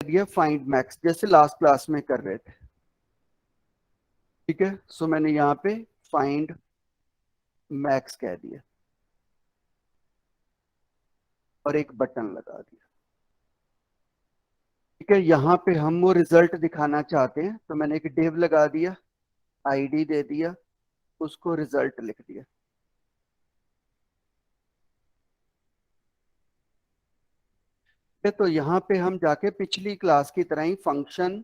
दिया find max, जैसे last class में कर रहे थे। ठीक है, सो मैंने यहाँ पे फाइंड मैक्स कह दिया और एक बटन लगा दिया। ठीक है, यहाँ पे हम वो रिजल्ट दिखाना चाहते हैं, तो मैंने एक डिव लगा दिया, आईडी दे दिया, उसको रिजल्ट लिख दिया। ठीक है, तो यहाँ पे हम जाके पिछली क्लास की तरह ही फंक्शन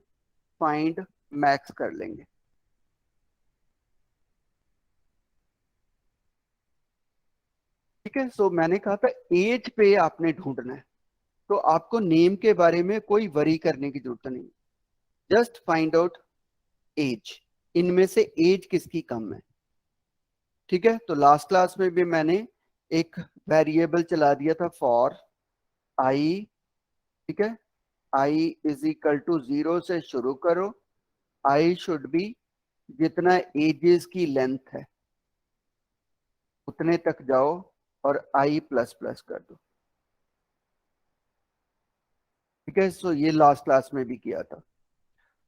फाइंड मैक्स कर लेंगे। ठीक है, सो मैंने कहा था एज पे आपने ढूंढना है, तो आपको नेम के बारे में कोई वरी करने की जरूरत नहीं, जस्ट फाइंड आउट एज, इनमें से एज किसकी कम है। ठीक है, तो लास्ट क्लास में भी मैंने एक वेरिएबल चला दिया था फॉर आई। ठीक है, आई इज इक्वल टू 0 से शुरू करो, आई शुड बी जितना एजेस की लेंथ है उतने तक जाओ और आई प्लस प्लस कर दो। ठीक है, सो ये लास्ट क्लास में भी किया था।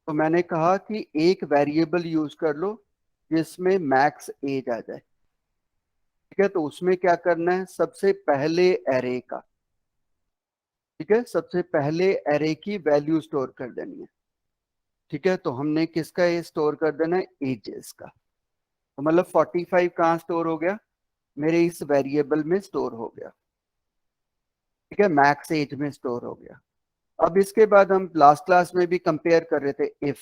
तो मैंने कहा कि एक वेरिएबल यूज कर लो जिसमें मैक्स एज आ जाए। ठीक है, तो उसमें क्या करना है, सबसे पहले एरे का, ठीक है, सबसे पहले एरे की वैल्यू स्टोर कर देनी है। ठीक है, तो हमने किसका ये स्टोर कर देना है, एजेस का। तो मतलब 45 कहाँ स्टोर हो गया, मेरे इस वेरिएबल में स्टोर हो गया। ठीक है, मैक्स एज में स्टोर हो गया। अब इसके बाद हम लास्ट क्लास में भी कंपेयर कर रहे थे, इफ,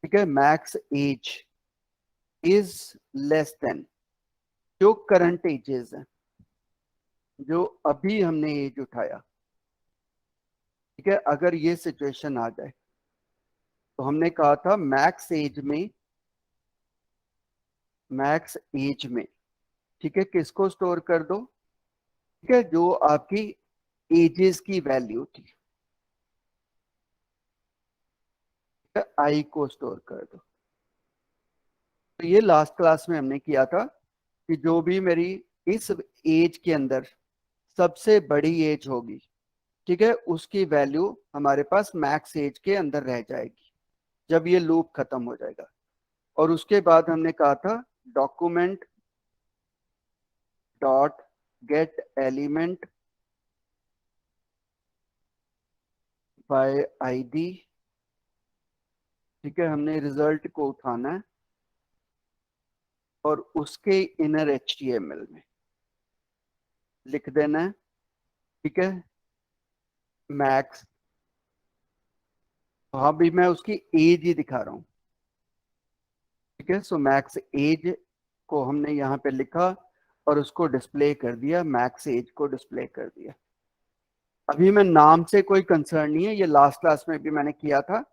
ठीक है, max age is less than जो करंट एजेस है, जो अभी हमने एज उठाया। ठीक है, अगर ये सिचुएशन आ जाए तो हमने कहा था मैक्स एज में, ठीक है, किसको स्टोर कर दो, ठीक है, जो आपकी एजेस की वैल्यू थी, आई को स्टोर कर दो। तो ये लास्ट क्लास में हमने किया था कि जो भी मेरी इस एज के अंदर सबसे बड़ी एज होगी, ठीक है, उसकी वैल्यू हमारे पास मैक्स एज के अंदर रह जाएगी जब ये लूप खत्म हो जाएगा। और उसके बाद हमने कहा था document dot gate element by ID. ठीक है, हमने रिजल्ट को उठाना है और उसके इनर एचटीएमएल में लिख देना है। ठीक है, मैक्स, हाँ भी मैं उसकी एज ही दिखा रहा हूँ। ठीक है, सो मैक्स एज को हमने यहाँ पे लिखा और उसको डिस्प्ले कर दिया, मैक्स एज को डिस्प्ले कर दिया। अभी मैं नाम से कोई कंसर्न नहीं है, ये लास्ट क्लास में भी मैंने किया था।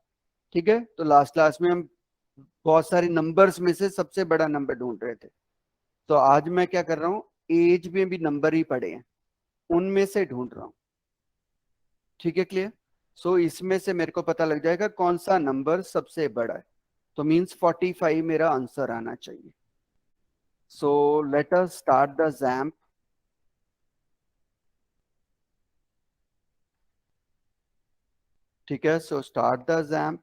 ठीक है, तो लास्ट क्लास में हम बहुत सारे नंबर्स में से सबसे बड़ा नंबर ढूंढ रहे थे, तो आज मैं क्या कर रहा हूँ, एज में भी नंबर ही पड़े हैं, उनमें से ढूंढ रहा हूँ। ठीक है, क्लियर। सो इसमें से मेरे को पता लग जाएगा कौन सा नंबर सबसे बड़ा है, तो मींस 45 मेरा आंसर आना चाहिए। So let us start the XAMPP. ठीक है, सो स्टार्ट द जैम्प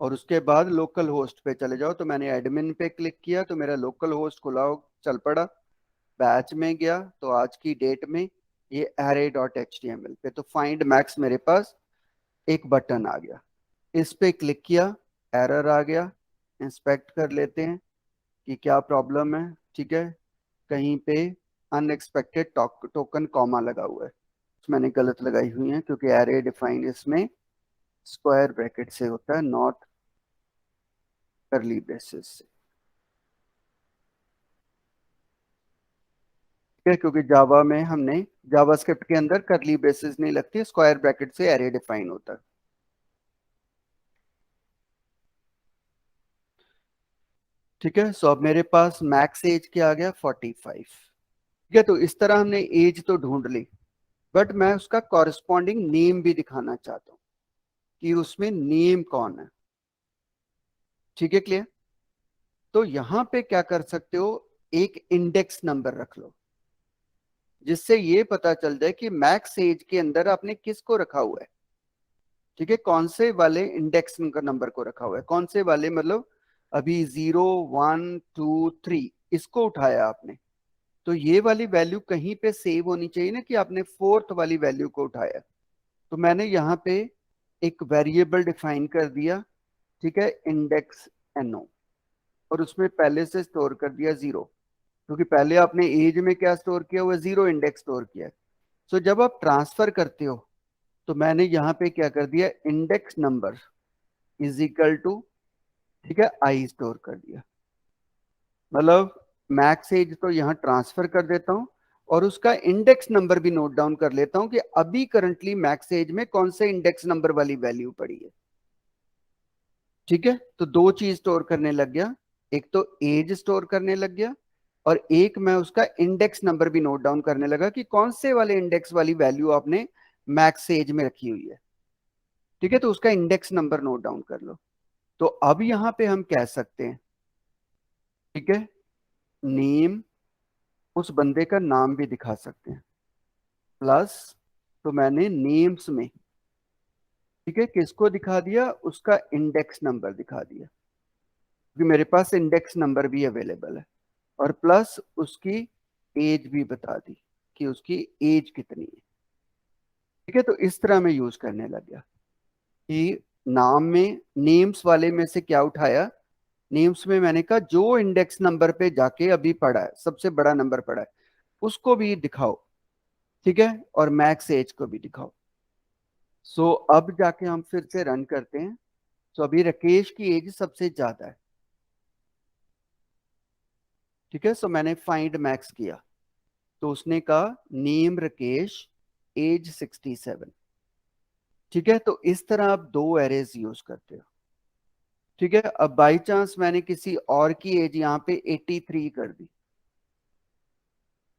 और उसके बाद लोकल होस्ट पे चले जाओ। तो मैंने एडमिन पे क्लिक किया तो मेरा लोकल होस्ट खुला चल पड़ा, बैच में गया तो आज की डेट में ये array.html पे, तो फाइंड मैक्स मेरे पास एक बटन आ गया, इस पे क्लिक किया, एरर आ गया, इंस्पेक्ट कर लेते हैं कि क्या प्रॉब्लम है। ठीक है, कहीं पे अनएक्सपेक्टेड टोकन कॉमा लगा हुआ है, तो मैंने गलत लगाई हुई है क्योंकि एरे डिफाइन इसमें स्क्वायर ब्रैकेट से होता है, नॉट करली ब्रेसेस से। ठीक है, क्योंकि जावा में हमने जावास्क्रिप्ट के अंदर करली ब्रेसेस नहीं लगती, स्क्वायर ब्रैकेट से एरे डिफाइन होता है। ठीक है, सो अब मेरे पास मैक्स एज क्या आ गया, 45। ठीक है, तो इस तरह हमने एज तो ढूंढ ली, बट मैं उसका कॉरेस्पॉन्डिंग नेम भी दिखाना चाहता हूँ कि उसमें नेम कौन है। ठीक है, क्लियर। तो यहां पे क्या कर सकते हो, एक इंडेक्स नंबर रख लो जिससे ये पता चल जाए कि मैक्स एज के अंदर आपने किसको रखा हुआ है। ठीक है, कौन से वाले इंडेक्स का नंबर को रखा हुआ है, कौन से वाले, मतलब अभी 0 1 2 3 इसको उठाया आपने, तो ये वाली वैल्यू कहीं पे सेव होनी चाहिए ना कि आपने फोर्थ वाली वैल्यू को उठाया। तो मैंने यहाँ पे एक वेरिएबल डिफाइन कर दिया, ठीक है, इंडेक्स NO, और उसमें पहले से स्टोर कर दिया 0, क्योंकि पहले आपने एज में क्या स्टोर किया हुआ है, 0 इंडेक्स स्टोर किया है। सो जब आप ट्रांसफर करते हो तो मैंने यहाँ पे क्या कर दिया, index number is equal to, ठीक है, आई स्टोर कर दिया। मतलब मैक्स एज तो यहाँ ट्रांसफर कर देता हूँ और उसका इंडेक्स नंबर भी नोट डाउन कर लेता हूँ कि अभी करंटली मैक्स एज में कौन से इंडेक्स नंबर वाली वैल्यू पड़ी है। ठीक है, तो दो चीज स्टोर करने लग गया, एक तो एज स्टोर करने लग गया और एक मैं उसका इंडेक्स नंबर भी नोट डाउन करने लगा कि कौन से वाले इंडेक्स वाली वैल्यू आपने मैक्स एज में रखी हुई है। ठीक है, तो उसका इंडेक्स नंबर नोट डाउन कर लो। तो अब यहां पे हम कह सकते हैं, ठीक है, नेम, उस बंदे का नाम भी दिखा सकते हैं, प्लस, तो मैंने नेम्स में, ठीक है, किसको दिखा दिया, उसका इंडेक्स नंबर दिखा दिया, क्योंकि मेरे पास इंडेक्स नंबर भी अवेलेबल है, और प्लस उसकी एज भी बता दी कि उसकी एज कितनी है। ठीक है, तो इस तरह मैं यूज करने लग गया कि नाम में नेम्स वाले में से क्या उठाया, नेम्स में मैंने कहा जो इंडेक्स नंबर पे जाके अभी पड़ा है, सबसे बड़ा नंबर पड़ा है, उसको भी दिखाओ। ठीक है, और मैक्स एज को भी दिखाओ। सो अब जाके हम फिर से रन करते हैं। सो अभी राकेश की एज सबसे ज्यादा है। ठीक है, सो मैंने फाइंड मैक्स किया तो उसने कहा नेम राकेश, एज 67। ठीक है, तो इस तरह आप दो एरेज यूज करते हो। ठीक है, अब बाई चांस मैंने किसी और की एज यहाँ पे 83 कर दी।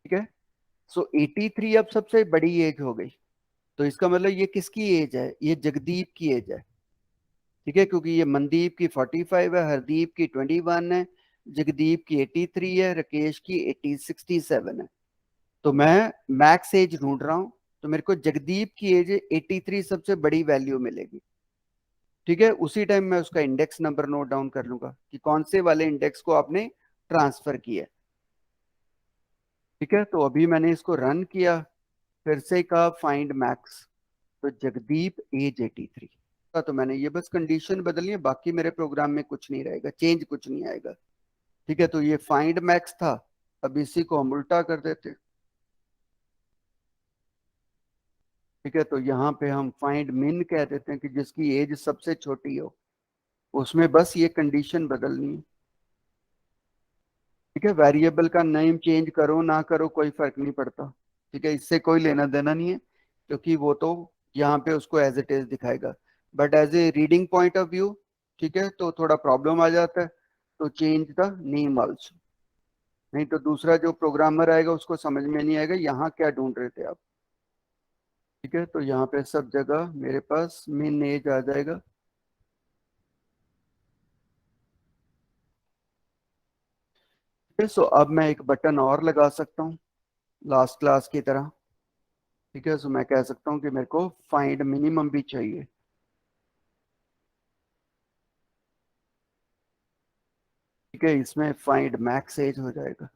ठीक है, सो 83 अब सबसे बड़ी एज हो गई, तो इसका मतलब ये किसकी एज है, ये जगदीप की एज है। ठीक है, क्योंकि ये मनदीप की 45 है, हरदीप की 21 है, जगदीप की 83 है, राकेश की 67 है। तो मैं मैक्स एज ढूंढ रहा हूं, तो मेरे को जगदीप की एज 83 सबसे बड़ी वैल्यू मिलेगी। ठीक है, उसी टाइम मैं उसका इंडेक्स नंबर नोट डाउन कर लूंगा कि कौन से वाले इंडेक्स को आपने ट्रांसफर किया। ठीक है, तो अभी मैंने इसको रन किया, फिर से कहा फाइंड मैक्स, तो जगदीप एज 83। तो मैंने ये बस कंडीशन बदली है, बाकी मेरे प्रोग्राम में कुछ नहीं रहेगा, चेंज कुछ नहीं आएगा। ठीक है, तो ये फाइंड मैक्स था, अब इसी को हम उल्टा कर देते। ठीक है, तो यहाँ पे हम फाइंड मिन कह देते हैं कि जिसकी एज सबसे छोटी हो, उसमें बस ये कंडीशन बदलनी है। ठीक है, वेरिएबल का नेम चेंज करो ना करो कोई फर्क नहीं पड़ता। ठीक है, इससे कोई लेना देना नहीं है, क्योंकि वो तो यहाँ पे उसको एज इट इज दिखाएगा, but as a reading point of view, ठीक है, तो थोड़ा प्रॉब्लम आ जाता है। तो चेंज द नेम ऑल्सो, नहीं तो दूसरा जो प्रोग्रामर आएगा उसको समझ में नहीं आएगा यहाँ क्या ढूंढ रहे थे आप। ठीक है, तो यहाँ पे सब जगह मेरे पास मिन एज आ जाएगा। ठीक है, सो अब मैं एक बटन और लगा सकता हूँ लास्ट क्लास की तरह। ठीक है, सो मैं कह सकता हूँ कि मेरे को फाइंड मिनिमम भी चाहिए। ठीक है, इसमें फाइंड मैक्स एज हो जाएगा।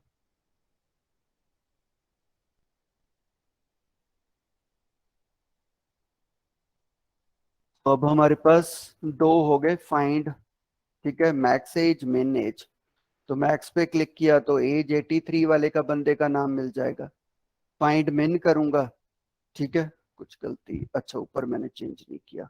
तो अब हमारे पास दो हो गए फाइंड। ठीक है, मैक्स एज, मिन एज। तो मैक्स पे क्लिक किया तो एज 83 वाले का बंदे का नाम मिल जाएगा। फाइंड मिन करूंगा, ठीक है, कुछ गलती, अच्छा ऊपर मैंने चेंज नहीं किया।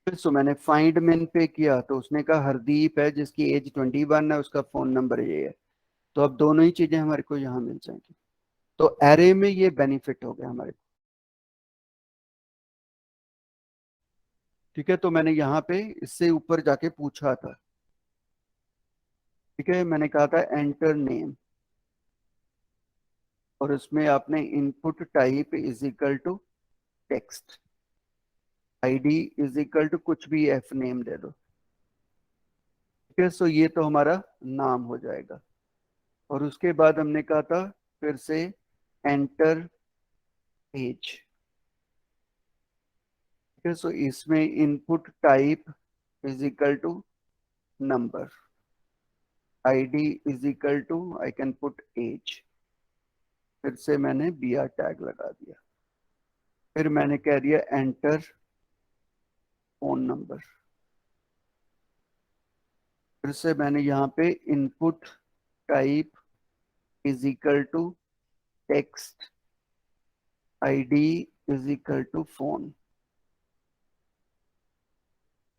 सो मैंने फाइंड मिन पे किया तो उसने कहा हरदीप है जिसकी एज 21 है, उसका फोन नंबर ये है। तो अब दोनों ही चीजें हमारे को यहाँ मिल जाएंगी। तो एरे में ये बेनिफिट हो गया हमारे को। ठीक है, तो मैंने यहाँ पे इससे ऊपर जाके पूछा था। ठीक है, मैंने कहा था एंटर नेम, और उसमें आपने input type is equal to text, ID is equal to कुछ भी एफ नेम दे दो। ठीक है, सो ये तो हमारा नाम हो जाएगा। और उसके बाद हमने कहा था फिर से एंटर एज। ठीक है, सो इसमें input type is equal to number, ID is equal to I can put age. फिर से मैंने बी आर टैग लगा दिया। फिर मैंने कह दिया एंटर फोन नंबर। फिर से मैंने यहाँ पे input type is equal to text, ID is equal to phone.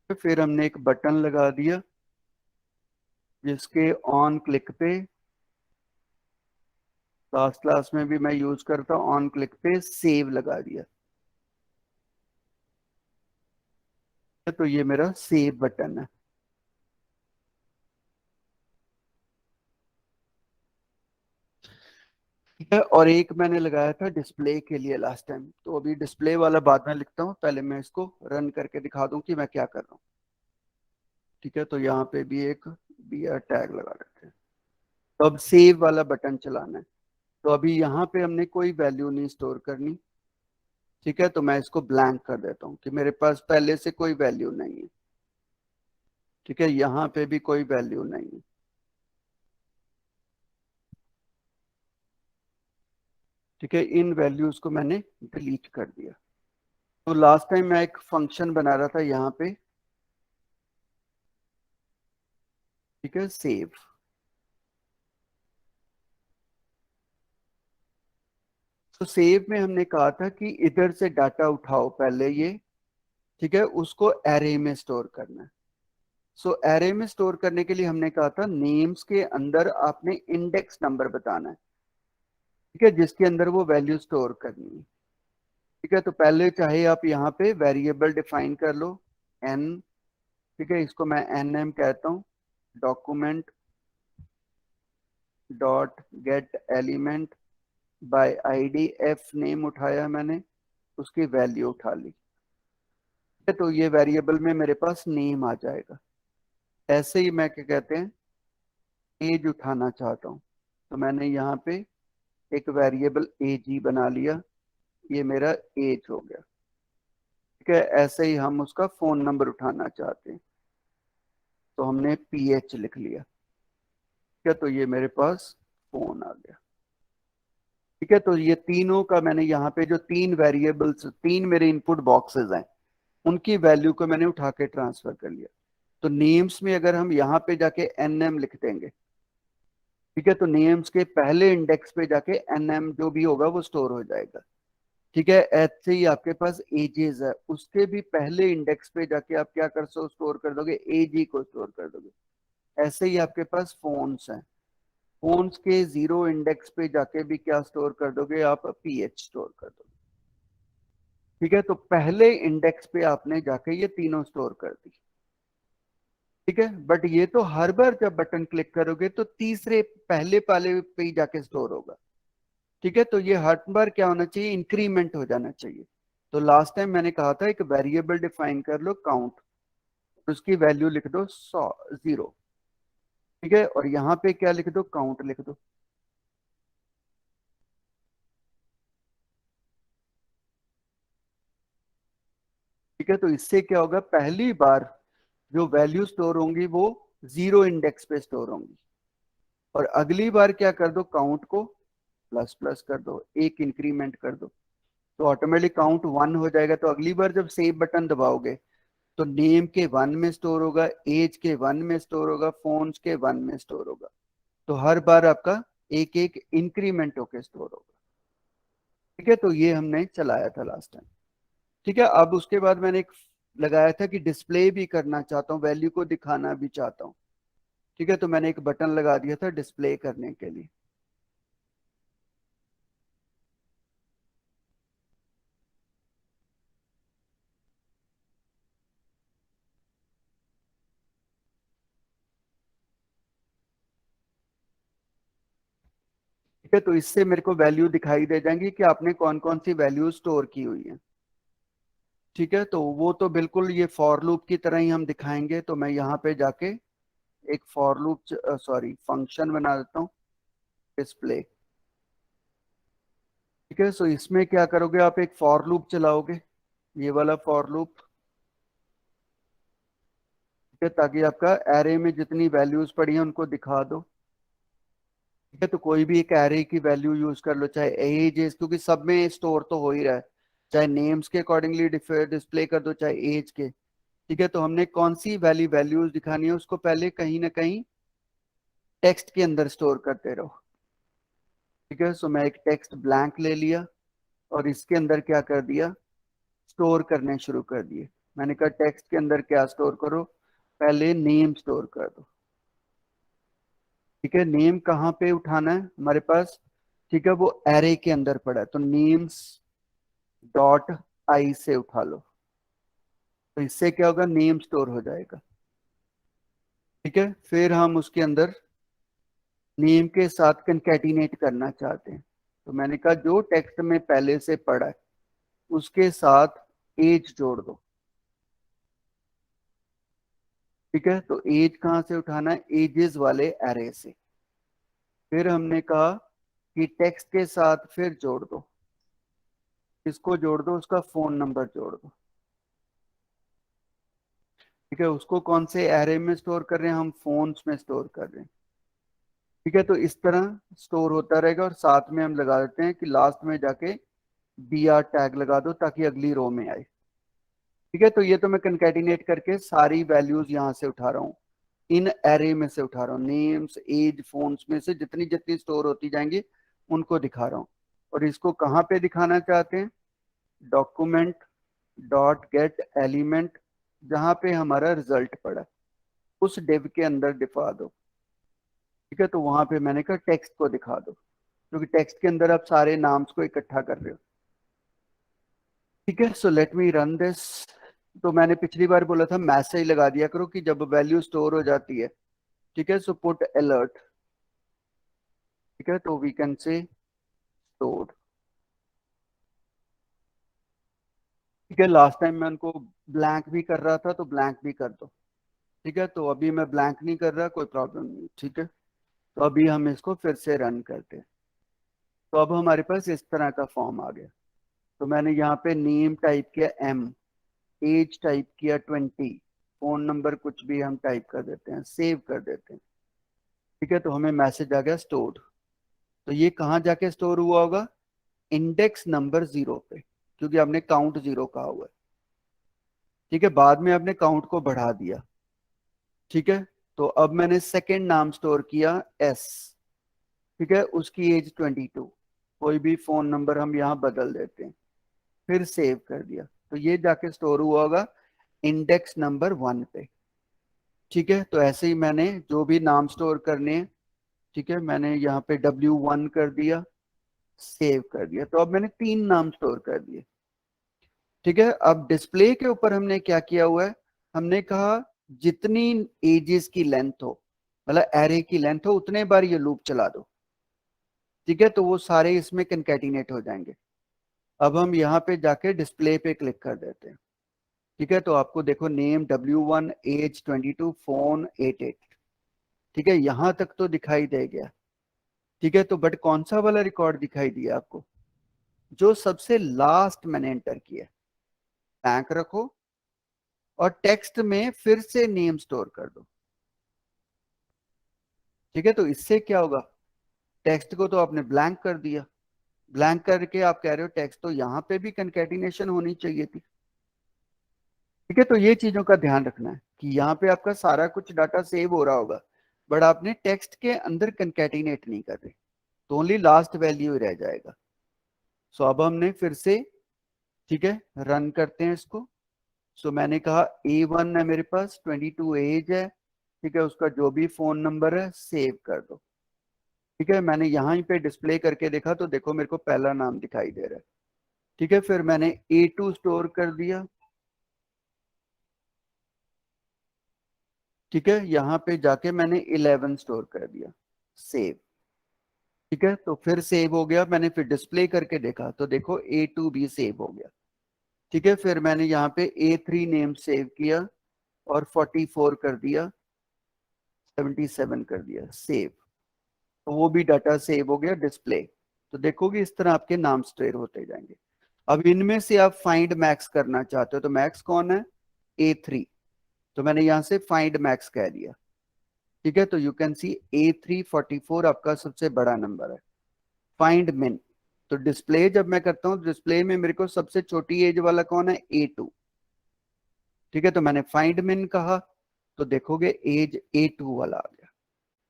फिर हमने एक बटन लगा दिया जिसके ऑन क्लिक पे, लास्ट क्लास में भी मैं यूज करता हूँ, ऑन क्लिक पे सेव लगा दिया। तो ये मेरा सेव बटन है। ठीक है, और एक मैंने लगाया था डिस्प्ले के लिए लास्ट टाइम, तो अभी डिस्प्ले वाला बाद में लिखता हूँ, पहले मैं इसको रन करके दिखा दूं कि मैं क्या कर रहा हूँ। ठीक है, तो यहाँ पे भी एक बी आर टैग लगा रखे हैं। तो अब सेव वाला बटन चलाना है। तो अभी यहाँ पे हमने कोई वैल्यू नहीं स्टोर करनी। ठीक है, तो मैं इसको ब्लैंक कर देता हूँ कि मेरे पास पहले से कोई वैल्यू नहीं है। ठीक है, यहाँ पे भी कोई वैल्यू नहीं है। ठीक है, इन वैल्यूज को मैंने डिलीट कर दिया। तो लास्ट टाइम मैं एक फंक्शन बना रहा था यहाँ पे। ठीक है, सेव। तो सेव में हमने कहा था कि इधर से डाटा उठाओ पहले ये। ठीक है, उसको एरे में स्टोर करना है। सो एरे में स्टोर करने के लिए हमने कहा था नेम्स के अंदर आपने इंडेक्स नंबर बताना है। ठीक है, जिसके अंदर वो वैल्यू स्टोर करनी है। ठीक है, तो पहले चाहे आप यहाँ पे वेरिएबल डिफाइन कर लो एन। ठीक है, इसको मैं एन एम कहता हूँ। Document dot gate element by ID, F name उठाया मैंने, उसकी वैल्यू उठा ली। तो ये वेरिएबल में मेरे पास नेम आ जाएगा। ऐसे ही मैं क्या कहते हैं एज उठाना चाहता हूँ, तो मैंने यहाँ पे एक वेरिएबल एज ही बना लिया, ये मेरा एज हो गया। ठीक है, ऐसे ही हम उसका फोन नंबर उठाना चाहते हैं, तो हमने पीएच लिख लिया। ठीक है, तो ये मेरे पास फोन आ गया। ठीक है, तो ये तीनों का मैंने यहाँ पे जो तीन वेरिएबल्स, तीन मेरे इनपुट बॉक्सेस हैं, उनकी वैल्यू को मैंने उठा के ट्रांसफर कर लिया। तो नेम्स में अगर हम यहाँ पे जाके एनएम लिख देंगे, ठीक है, तो नेम्स के पहले इंडेक्स पे जाके एनएम जो भी होगा वो स्टोर हो जाएगा। ठीक है, ऐसे ही आपके पास एजेस है, उसके भी पहले इंडेक्स पे जाके आप क्या कर सो स्टोर कर दोगे, एजी को स्टोर कर दोगे। ऐसे ही आपके पास फोन्स हैं, फोन्स के जीरो इंडेक्स पे जाके भी क्या स्टोर कर दोगे आप, पीएच स्टोर कर दोगे। ठीक है, तो पहले इंडेक्स पे आपने जाके ये तीनों स्टोर कर दी। ठीक है, बट ये तो हर बार जब बटन क्लिक करोगे तो तीसरे पहले पाले पे ही जाके स्टोर होगा। ठीक है, तो ये हर बार क्या होना चाहिए, इंक्रीमेंट हो जाना चाहिए। तो लास्ट टाइम मैंने कहा था एक वेरिएबल डिफाइन कर लो काउंट, उसकी वैल्यू लिख दो 0। ठीक है, और यहाँ पे क्या लिख दो, काउंट लिख दो। ठीक है, तो इससे क्या होगा, पहली बार जो वैल्यू स्टोर होंगी वो जीरो इंडेक्स पे स्टोर होंगी, और अगली बार क्या कर दो, काउंट को प्लस प्लस कर दो, एक इंक्रीमेंट कर दो, तो ऑटोमेटिक काउंट 1 हो जाएगा। तो अगली बार जब सेव बटन दबाओगे तो नेम के 1 में स्टोर होगा, एज के 1 में स्टोर होगा, फोन्स के 1 में स्टोर होगा। तो हर बार आपका एक एक इंक्रीमेंट होके स्टोर होगा। ठीक है, तो ये हमने चलाया था लास्ट टाइम। ठीक है, अब उसके बाद मैंने एक लगाया था कि डिस्प्ले भी करना चाहता हूँ, वैल्यू को दिखाना भी चाहता हूँ। ठीक है, तो मैंने एक बटन लगा दिया था डिस्प्ले करने के लिए। ठीक है, तो इससे मेरे को वैल्यू दिखाई दे जाएंगी कि आपने कौन कौन सी वैल्यू स्टोर की हुई है। ठीक है, तो वो तो बिल्कुल ये फॉर लूप की तरह ही हम दिखाएंगे। तो मैं यहाँ पे जाके एक फॉर लूप, सॉरी, फंक्शन बना देता हूँ डिस्प्ले। ठीक है। सो इसमें क्या करोगे, आप एक फॉर लूप चलाओगे, ये वाला फॉर लूप, ठीक है, ताकि आपका एरे में जितनी वैल्यूज पड़ी हैं उनको दिखा दो। ठीक है, तो कोई भी एक एरे की वैल्यू यूज कर लो, चाहे एज एज, क्योंकि सब में स्टोर तो हो ही रहा है, चाहे नेम्स के अकॉर्डिंगली डिस्प्ले कर दो, चाहे एज के। ठीक है, तो हमने कौन सी वैल्यूज दिखानी है उसको पहले कहीं ना कहीं टेक्स्ट के अंदर स्टोर करते रहो। ठीक है, सो मैं एक टेक्स्ट ब्लैंक ले लिया और इसके अंदर क्या कर दिया, स्टोर करने शुरू कर दिए। मैंने कहा टेक्स्ट के अंदर क्या स्टोर करो, पहले नेम स्टोर कर दो। ठीक है, नेम कहाँ पे उठाना है हमारे पास, ठीक है, वो एरे के अंदर पड़ा है, तो नेम्स डॉट आई से उठा लो, तो इससे क्या होगा, नेम स्टोर हो जाएगा। ठीक है, फिर हम उसके अंदर नेम के साथ कंकैटिनेट करना चाहते हैं, तो मैंने कहा जो टेक्स्ट में पहले से पड़ा है उसके साथ एज जोड़ दो। ठीक है, तो एज कहाँ से उठाना है, एजेस वाले एरे से। फिर हमने कहा कि टेक्स्ट के साथ फिर जोड़ दो, किसको जोड़ दो, उसका फोन नंबर जोड़ दो। ठीक है, उसको कौन से एरे में स्टोर कर रहे हैं, हम फोन्स में स्टोर कर रहे हैं। ठीक है, तो इस तरह स्टोर होता रहेगा, और साथ में हम लगा देते हैं कि लास्ट में जाके br टैग लगा दो ताकि अगली रो में आए। ठीक है, तो ये तो मैं कंकैटिनेट करके सारी वैल्यूज यहाँ से उठा रहा हूँ, इन एरे में से उठा रहा हूँ, नेम्स एज फोन्स में से जितनी जितनी स्टोर होती जाएंगी उनको दिखा रहा हूँ। और इसको कहाँ पे दिखाना चाहते हैं, डॉक्यूमेंट डॉट गेट एलिमेंट, जहाँ पे हमारा रिजल्ट पड़ा है, उस डिव के अंदर दिखा दो। ठीक है, तो वहां पे मैंने कहा टेक्स्ट को दिखा दो, क्योंकि टेक्स्ट के अंदर आप सारे नाम्स को इकट्ठा कर रहे हो। ठीक है, so let me run this. तो मैंने पिछली बार बोला था मैसेज लगा दिया करो कि जब वैल्यू स्टोर हो जाती है। ठीक है, सो पुट अलर्ट। ठीक है, तो वी कैन से स्टोर। ठीक है, लास्ट टाइम मैं उनको ब्लैंक भी कर रहा था, तो ब्लैंक भी कर दो। ठीक है, तो अभी मैं ब्लैंक नहीं कर रहा, कोई प्रॉब्लम नहीं। ठीक है, तो अभी हम इसको फिर से रन करते हैं। तो अब हमारे पास इस तरह का फॉर्म आ गया। तो मैंने यहाँ पे नेम टाइप किया एम, एज टाइप किया 20, फोन नंबर कुछ भी हम टाइप कर देते हैं, सेव कर देते हैं। ठीक है, तो हमें मैसेज आ गया स्टोर्ड। तो ये कहाँ जाके स्टोर हुआ होगा, इंडेक्स नंबर 0 पे, क्योंकि हमने काउंट 0 कहा हुआ है। ठीक है, बाद में आपने काउंट को बढ़ा दिया। ठीक है, तो अब मैंने सेकेंड नाम स्टोर किया एस। ठीक है, उसकी एज 22, कोई भी फोन नंबर हम यहाँ बदल देते हैं, फिर सेव कर दिया, तो ये जाके स्टोर हुआ होगा इंडेक्स नंबर 1 पे। ठीक है, तो ऐसे ही मैंने जो भी नाम स्टोर करने हैं, ठीक है, मैंने यहाँ पे W1 कर दिया, सेव कर दिया, तो अब मैंने 3 नाम स्टोर कर दिए। ठीक है, अब डिस्प्ले के ऊपर हमने क्या किया हुआ है, हमने कहा जितनी एजेस की लेंथ हो, मतलब एरे की लेंथ हो, उतने बार ये लूप चला दो। ठीक है, तो वो सारे इसमें कंकैटिनेट हो जाएंगे। अब हम यहाँ पे जाके डिस्प्ले पे क्लिक कर देते हैं। ठीक है, तो आपको देखो नेम W1, एज 22, फोन 88। ठीक है, यहां तक तो दिखाई दे गया। ठीक है, तो बट कौन सा वाला रिकॉर्ड दिखाई दिया आपको, जो सबसे लास्ट मैंने एंटर किया। बैंक रखो और टेक्स्ट में फिर से नेम स्टोर कर दो। ठीक है, तो इससे क्या होगा, टेक्स्ट को तो आपने ब्लैंक कर दिया, ब्लैंक करके आप कह रहे हो टेक्स्ट तो यहाँ पे भी कंकैटिनेशन होनी चाहिए थी। ठीक है, तो ये चीजों का ध्यान रखना है कि यहाँ पे आपका सारा कुछ डाटा सेव हो रहा होगा, बट आपने टेक्स्ट के अंदर कंकैटिनेट नहीं कर रहे, तो ओनली लास्ट वैल्यू रह जाएगा। सो अब हमने फिर से, ठीक है, रन करते हैं इसको। सो मैंने कहा A1 है मेरे पास, 22 एज है। ठीक है, उसका जो भी फोन नंबर है सेव कर दो। ठीक है, मैंने यहाँ पे डिस्प्ले करके देखा तो देखो मेरे को पहला नाम दिखाई दे रहा है। ठीक है, फिर मैंने A2 स्टोर कर दिया। ठीक है, यहाँ पे जाके मैंने 11 स्टोर कर दिया, सेव। ठीक है, तो फिर सेव हो गया, मैंने फिर डिस्प्ले करके देखा तो देखो A2 भी सेव हो गया। ठीक है, फिर मैंने यहाँ पे A3 नेम सेव किया और 44 कर दिया, 77 कर दिया, सेव। तो वो भी डाटा सेव हो गया डिस्प्ले। तो देखोगे इस तरह आपके नाम स्ट्रेर होते जाएंगे। अब इनमें से आप फाइंड मैक्स करना चाहते हो, तो मैक्स कौन है, A3। तो मैंने यहां से फाइंड मैक्स कह दिया। ठीक है, तो यू कैन सी A344 आपका सबसे बड़ा नंबर है। फाइंड मिन, तो डिस्प्ले जब मैं करता हूं, डिस्प्ले में मेरे को सबसे छोटी एज वाला कौन है, A2। ठीक है, तो मैंने फाइंड मिन कहा, तो देखोगे एज A2 वाला आ गया।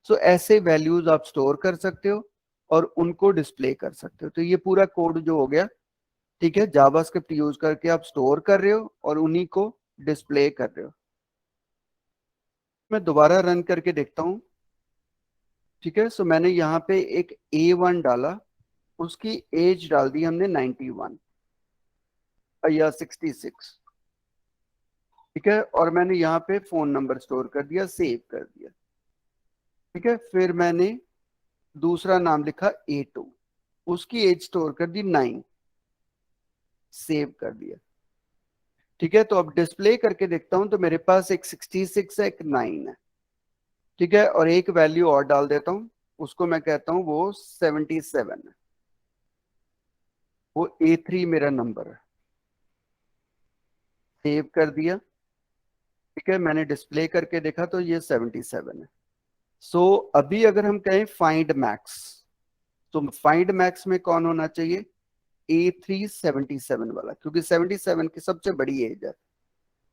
सो ऐसे वैल्यूज आप स्टोर कर सकते हो और उनको डिस्प्ले कर सकते हो। तो ये पूरा कोड जो हो गया, ठीक है, जावास्क्रिप्ट यूज करके आप स्टोर कर रहे हो और उन्हीं को डिस्प्ले कर रहे हो। मैं दोबारा रन करके देखता हूं। ठीक है, सो मैंने यहाँ पे एक A1 डाला, उसकी एज डाल दी हमने 91 या 66। ठीक है, और मैंने यहाँ पे फोन नंबर स्टोर कर दिया, सेव कर दिया। ठीक है, फिर मैंने दूसरा नाम लिखा A2, उसकी एज स्टोर कर दी 9, सेव कर दिया। ठीक है, तो अब डिस्प्ले करके देखता हूं, तो मेरे पास एक 66 है, एक 9 है। ठीक है, और एक वैल्यू और डाल देता हूं, उसको मैं कहता हूं वो 77 है। वो A3 मेरा नंबर है, सेव कर दिया। ठीक है, मैंने डिस्प्ले करके देखा तो ये 77 है। सो अभी अगर हम कहें फाइंड मैक्स, तो फाइंड मैक्स में कौन होना चाहिए, A377 वाला, क्योंकि 77 की सबसे बड़ी एज है।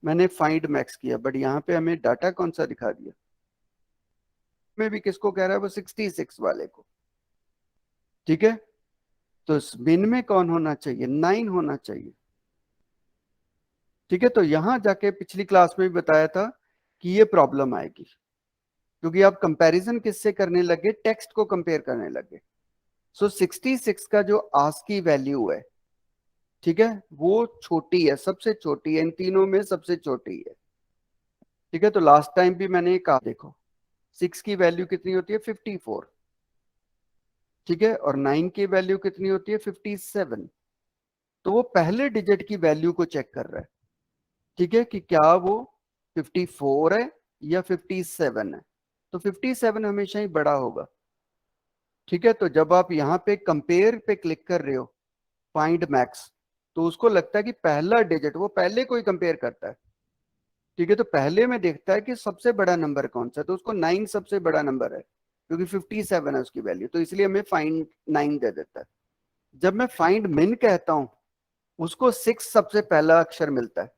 मैंने फाइंड मैक्स किया, बट यहाँ पे हमें डाटा कौन सा दिखा दिया, में भी किसको कह रहा है, वो 66 वाले को। ठीक है, तो बिन में कौन होना चाहिए, 9 होना चाहिए। ठीक है, तो यहां जाके पिछली क्लास में भी बताया था कि ये प्रॉब्लम आएगी, क्योंकि आप कंपैरिजन किससे करने लगे, टेक्स्ट को कंपेयर करने लगे। सो 66 का जो आस्की वैल्यू है, ठीक है, वो छोटी है, सबसे छोटी है, इन तीनों में सबसे छोटी है। ठीक है, तो लास्ट टाइम भी मैंने कहा, देखो 6 की वैल्यू कितनी होती है, 54। ठीक है, और 9 की वैल्यू कितनी होती है, 57। तो वो पहले डिजिट की वैल्यू को चेक कर रहा है। ठीक है, कि क्या वो 54 है या 57 है। तो 57 हमेशा ही बड़ा होगा। ठीक है, तो जब आप यहाँ पे कंपेयर पे क्लिक कर रहे हो, फाइंड मैक्स, तो उसको लगता है कि पहला डिजिट, वो पहले को ही कंपेयर करता है। ठीक है, तो पहले में देखता है कि सबसे बड़ा नंबर कौन सा है, तो उसको 9 सबसे बड़ा नंबर है, क्योंकि 57 है उसकी वैल्यू, तो इसलिए हमें फाइंड 9 दे देता है। जब मैं फाइंड मिन कहता हूं, उसको 6 सबसे पहला अक्षर मिलता है,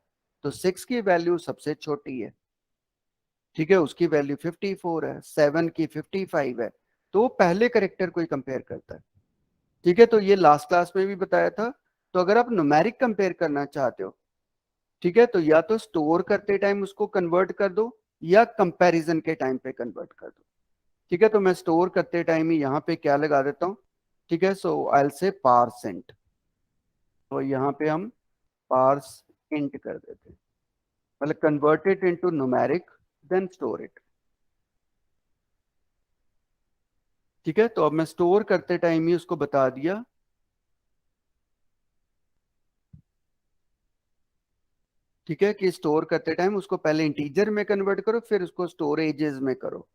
तो 6 की वैल्यू सबसे छोटी है। ठीक है, उसकी वैल्यू 54 है, 7 की 55 है, तो वो पहले करेक्टर को ही कंपेयर करता है। ठीक है, तो ये लास्ट क्लास में भी बताया था। तो अगर आप न्यूमेरिक कंपेयर करना चाहते हो, ठीक है, तो या तो स्टोर करते टाइम उसको कन्वर्ट कर दो, या कंपैरिजन के टाइम पे कन्वर्ट कर दो। ठीक है, तो मैं स्टोर करते टाइम ही यहाँ पे क्या लगा देता हूँ, ठीक है, सो आई विल से पारसेंट। तो यहाँ पे हम पार्स इंट कर देते हैं, मतलब convert it into numeric, then store it. ठीक है, तो अब मैं स्टोर करते टाइम ही उसको बता दिया। ठीक है, कि स्टोर करते टाइम उसको पहले इंटीजर में कन्वर्ट करो, फिर उसको स्टोरेजेस में करो।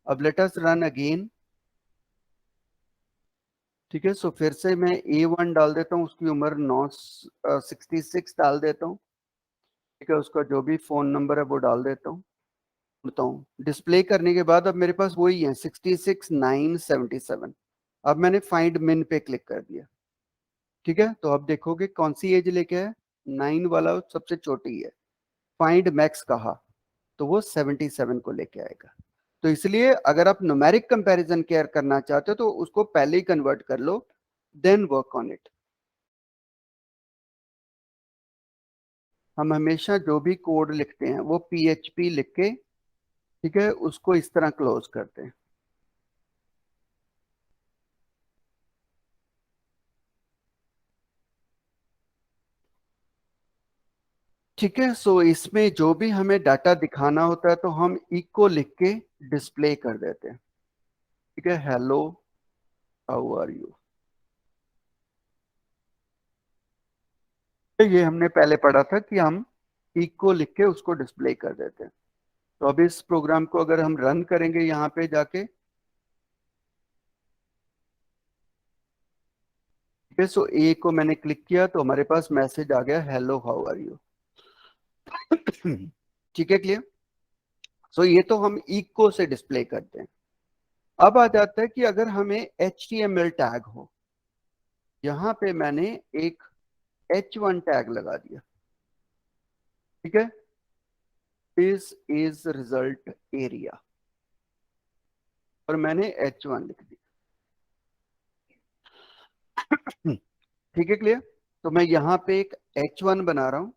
अब लेट अस रन अगेन। ठीक है, सो फिर से मैं A1 डाल देता हूँ, उसकी उम्र 66 डाल देता हूँ। ठीक है, उसका जो भी फोन नंबर है वो डाल देता हूँ, बताऊँ डिस्प्ले करने के बाद अब मेरे पास वही है 66,977। अब मैंने फाइंड मिन पे क्लिक कर दिया। ठीक है, तो अब देखोगे कौन सी एज लेके है, 9 वाला सबसे छोटी है। फाइंड मैक्स कहा, तो वो 77 को लेके आएगा। तो इसलिए अगर आप न्यूमेरिक कंपैरिजन केयर करना चाहते हो, तो उसको पहले ही कन्वर्ट कर लो, देन वर्क ऑन इट। हम हमेशा जो भी कोड लिखते हैं वो PHP लिख के, ठीक है, उसको इस तरह क्लोज करते हैं। ठीक है, सो इसमें जो भी हमें डाटा दिखाना होता है, तो हम इको लिख के डिस्प्ले कर देते हैं। ठीक है, हेलो, हाउ आर यू, ये हमने पहले पढ़ा था कि हम इको लिख के उसको डिस्प्ले कर देते हैं। तो अब इस प्रोग्राम को अगर हम रन करेंगे यहाँ पे जाके, है। सो ए को मैंने क्लिक किया तो हमारे पास मैसेज आ गया, हेलो हाउ आर यू। ठीक है, क्लियर। सो ये तो हम इको से डिस्प्ले करते हैं। अब आ जाता है कि अगर हमें HTML टैग हो, यहां पे मैंने एक H1 टैग लगा दिया। ठीक है, दिस इज रिजल्ट एरिया, और मैंने H1 लिख दिया। ठीक है, क्लियर। तो मैं यहां पे एक H1 बना रहा हूं,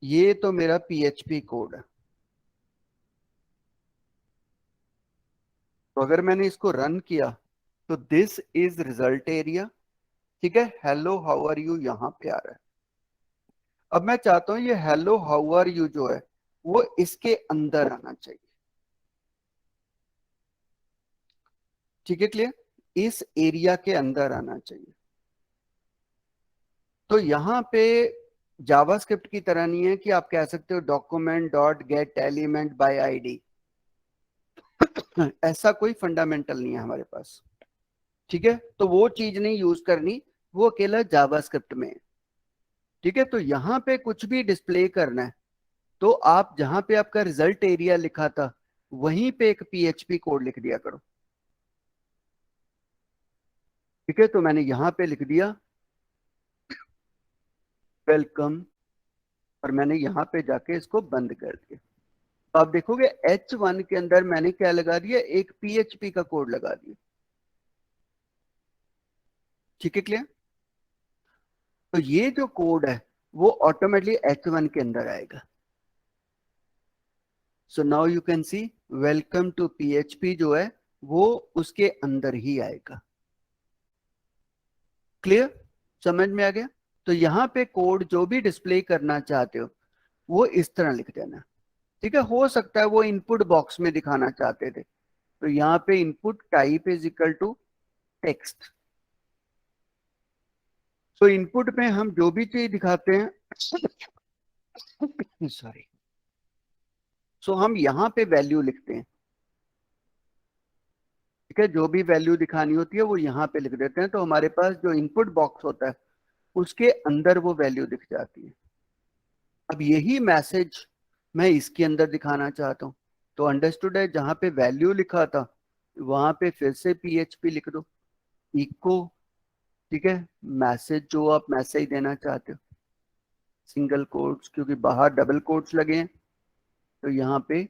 ये तो मेरा PHP कोड है। तो अगर मैंने इसको रन किया तो दिस इज रिजल्ट एरिया। ठीक है, हेलो हाउ आर यू यहां पे आ रहा है। अब मैं चाहता हूं ये हेलो हाउ आर यू जो है वो इसके अंदर आना चाहिए। ठीक है, क्लियर, इस एरिया के अंदर आना चाहिए। तो यहाँ पे जावास्क्रिप्ट की तरह नहीं है कि आप कह सकते हो document dot gate element by ID. ऐसा कोई फंडामेंटल नहीं है हमारे पास। ठीक है, तो वो चीज नहीं यूज करनी, वो अकेला जावास्क्रिप्ट में है। ठीक है, तो यहाँ पे कुछ भी डिस्प्ले करना है तो आप जहां पे आपका रिजल्ट एरिया लिखा था वहीं पे एक PHP कोड लिख दिया करो। ठीक है, तो मैंने यहां पे लिख दिया वेलकम, और मैंने यहां पे जाके इसको बंद कर दिया। तो आप देखोगे H1 के अंदर मैंने क्या लगा दिया, एक PHP का कोड लगा दिया। ठीक है, क्लियर। तो ये जो कोड है वो ऑटोमेटिकली H1 के अंदर आएगा। So now you can see welcome to PHP जो है वो उसके अंदर ही आएगा। क्लियर, समझ में आ गया। तो यहाँ पे कोड जो भी डिस्प्ले करना चाहते हो वो इस तरह लिख देना। ठीक है, हो सकता है वो इनपुट बॉक्स में दिखाना चाहते थे, तो यहाँ पे input type is equal to text. तो इनपुट में हम जो भी चीज दिखाते हैं, सॉरी, सो हम यहाँ पे वैल्यू लिखते हैं। ठीक है, जो भी वैल्यू दिखानी होती है वो यहाँ पे लिख देते हैं, तो हमारे पास जो इनपुट बॉक्स होता है उसके अंदर वो वैल्यू दिख जाती है। अब यही मैसेज मैं इसके अंदर दिखाना चाहता हूँ, तो अंडरस्टूड है, जहां पे वैल्यू लिखा था वहां पे फिर से PHP लिख दो, इको। ठीक है, मैसेज जो आप मैसेज देना चाहते हो, सिंगल कोट्स, क्योंकि बाहर डबल कोट्स लगे हैं, तो यहाँ पे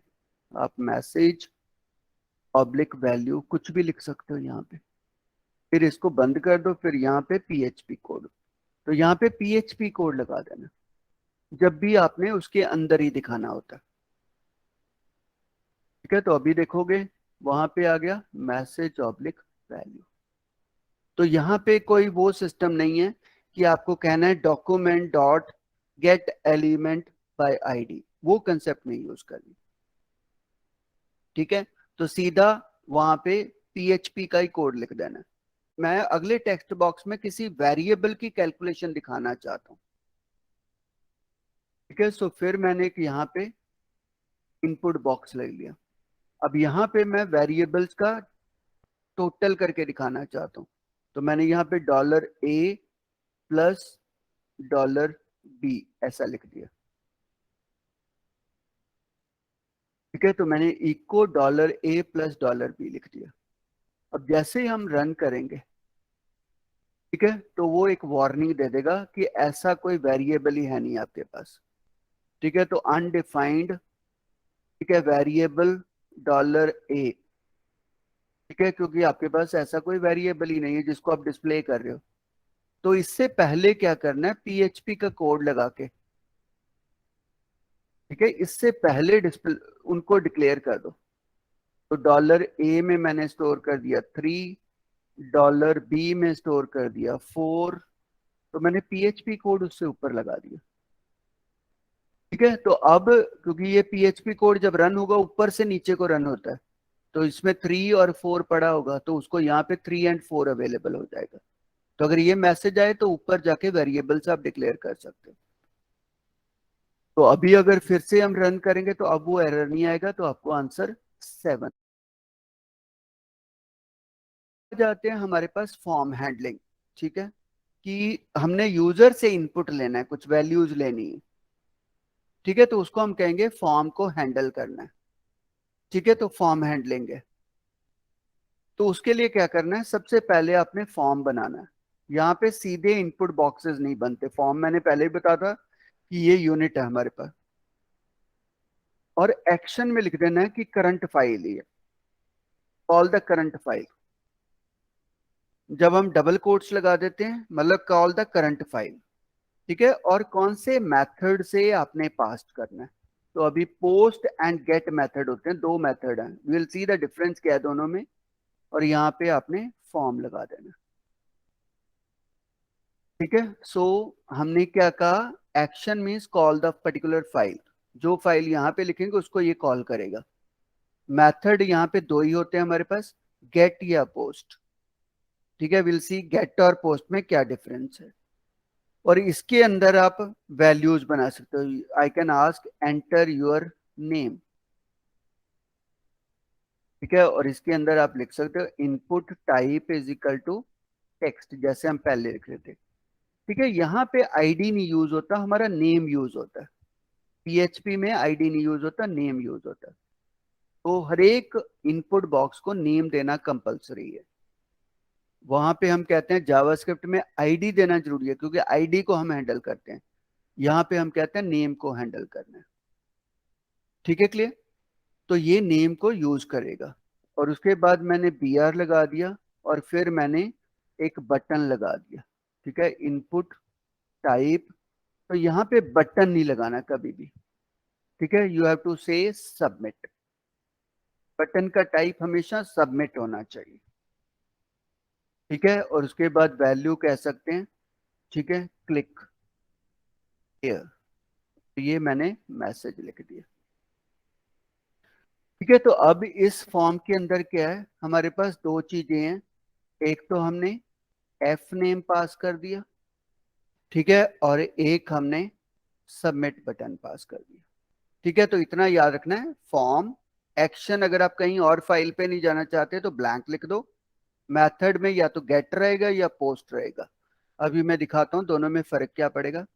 आप मैसेज पब्लिक वैल्यू कुछ भी लिख सकते हो यहाँ पे। फिर इसको बंद कर दो, फिर यहाँ पे PHP कोड, तो यहाँ पे PHP कोड लगा देना जब भी आपने उसके अंदर ही दिखाना होता है। ठीक है, तो अभी देखोगे वहां पे आ गया मैसेज ऑब्लिक वैल्यू। तो यहाँ पे कोई वो सिस्टम नहीं है कि आपको कहना है document dot gate element by ID, वो कंसेप्ट नहीं यूज करनी। ठीक है, तो सीधा वहां पे PHP का ही कोड लिख देना। मैं अगले टेक्स्ट बॉक्स में किसी वेरिएबल की कैलकुलेशन दिखाना चाहता हूँ। ठीक है, सो फिर मैंने एक यहाँ पे इनपुट बॉक्स ले लिया। अब यहाँ पे मैं वेरिएबल्स का टोटल करके दिखाना चाहता हूँ, तो मैंने यहाँ पे $A प्लस $B ऐसा लिख दिया। ठीक है, तो मैंने इको $A प्लस $B लिख दिया। अब जैसे ही हम रन करेंगे, ठीक है, तो वो एक वार्निंग दे देगा कि ऐसा कोई वेरिएबल ही है नहीं आपके पास। ठीक है, तो अनडिफाइंड, ठीक है, वेरिएबल $A। ठीक है, क्योंकि आपके पास ऐसा कोई वेरिएबल ही नहीं है जिसको आप डिस्प्ले कर रहे हो। तो इससे पहले क्या करना है, PHP का कोड लगा के, ठीक है, इससे पहले डिस्प्ले उनको डिक्लेयर कर दो। तो $A में मैंने स्टोर कर दिया 3, $B में स्टोर कर दिया 4, तो मैंने PHP कोड उससे ऊपर लगा दिया। ठीक है, तो अब क्योंकि ये PHP कोड जब रन होगा ऊपर से नीचे को रन होता है, तो इसमें 3 और 4 पड़ा होगा, तो उसको यहाँ पे 3 एंड 4 अवेलेबल हो जाएगा। तो अगर ये मैसेज आए तो ऊपर जाके वेरिएबल्स आप डिक्लेयर कर सकते हो। तो अभी अगर फिर से हम रन करेंगे तो अब वो एरर नहीं आएगा, तो आपको आंसर 7। जाते हैं हमारे पास फॉर्म हैंडलिंग। ठीक है, कि हमने यूजर से इनपुट लेना है, कुछ वैल्यूज लेनी है, ठीक है, तो उसको हम कहेंगे फॉर्म को हैंडल करना है। ठीक है, तो फॉर्म हैंडलिंग है। तो उसके लिए क्या करना है, सबसे पहले आपने फॉर्म बनाना है। यहाँ पे सीधे इनपुट बॉक्सेस नहीं बनते, फॉर्म मैंने पहले ही बताया था कि ये यूनिट है हमारे पास। और एक्शन में लिख देना है कि करंट फाइल ही है, कॉल द करंट फाइल। जब हम डबल कोट्स लगा देते हैं मतलब कॉल द करंट फाइल। ठीक है, और कौन से मेथड से आपने पास करना है। तो अभी पोस्ट एंड गेट मेथड होते हैं, दो मेथड हैं, विल सी द डिफरेंस क्या है दोनों में। और यहाँ पे आपने फॉर्म लगा देना। ठीक है, सो हमने क्या कहा, action means call the particular file. जो फाइल यहाँ पे लिखेंगे उसको ये कॉल करेगा। मेथड यहाँ पे दो ही होते हैं हमारे पास, गेट या पोस्ट। ठीक है, विल सी गेट और पोस्ट में क्या डिफरेंस है। और इसके अंदर आप वैल्यूज बना सकते हो। I can ask enter your name. ठीक है, और इसके अंदर आप लिख सकते हो input type is equal to text, जैसे हम पहले लिख रहे थे। ठीक है, यहाँ पे आईडी नहीं यूज होता, हमारा नेम यूज होता है। पीएचपी में आईडी नहीं यूज होता, नेम यूज होता है। तो हर एक इनपुट बॉक्स को नेम देना कंपलसरी है। वहां पे हम कहते हैं जावास्क्रिप्ट में आईडी देना जरूरी है, क्योंकि आईडी को हम हैंडल करते हैं। यहाँ पे हम कहते हैं नेम को हैंडल करना है। ठीक है, क्लियर। तो ये नेम को यूज करेगा। और उसके बाद मैंने बी आर लगा दिया, और फिर मैंने एक बटन लगा दिया। ठीक है, इनपुट टाइप। तो यहाँ पे बटन नहीं लगाना कभी भी। ठीक है, यू हैव टू से सबमिट। बटन का टाइप हमेशा सबमिट होना चाहिए। ठीक है, और उसके बाद वैल्यू कह सकते हैं, ठीक है, क्लिक हियर। तो ये मैंने मैसेज लिख दिया। ठीक है, तो अब इस फॉर्म के अंदर क्या है, हमारे पास दो चीजें हैं। एक तो हमने एफ नेम पास कर दिया, ठीक है, और एक हमने सबमिट बटन पास कर दिया। ठीक है, तो इतना याद रखना है, फॉर्म एक्शन। अगर आप कहीं और फाइल पे नहीं जाना चाहते तो ब्लैंक लिख दो। मेथड में या तो गेट रहेगा या पोस्ट रहेगा। अभी मैं दिखाता हूं दोनों में फर्क क्या पड़ेगा।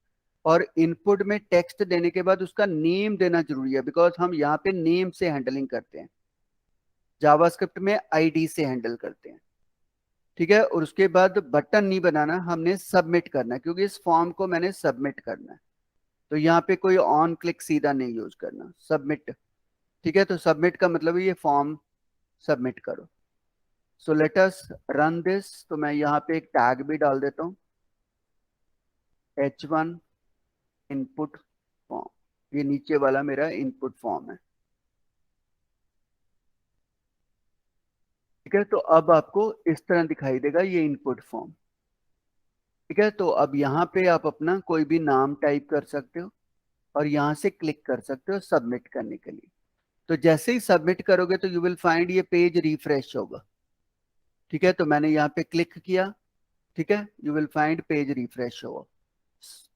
और इनपुट में टेक्स्ट देने के बाद उसका नेम देना जरूरी है, बिकॉज हम यहाँ पे नेम से हैंडलिंग करते हैं, जावास्क्रिप्ट में आईडी से हैंडल करते हैं। ठीक है, और उसके बाद बटन नहीं बनाना, हमने सबमिट करना है, क्योंकि इस फॉर्म को मैंने सबमिट करना है। तो यहाँ पे कोई ऑन क्लिक सीधा नहीं यूज करना, सबमिट। ठीक है, तो सबमिट का मतलब ये फॉर्म सबमिट करो। So let us run this. तो मैं यहाँ पे एक टैग भी डाल देता हूँ, H1 इनपुट फॉर्म। ये नीचे वाला मेरा इनपुट फॉर्म है। ठीक है, तो अब आपको इस तरह दिखाई देगा ये इनपुट फॉर्म। ठीक है, तो अब यहाँ पे आप अपना कोई भी नाम टाइप कर सकते हो, और यहाँ से क्लिक कर सकते हो सबमिट करने के लिए। तो जैसे ही सबमिट करोगे तो यू विल फाइंड ये पेज रिफ्रेश होगा। ठीक है, तो मैंने यहाँ पे क्लिक किया। ठीक है, you will find page refresh होगा।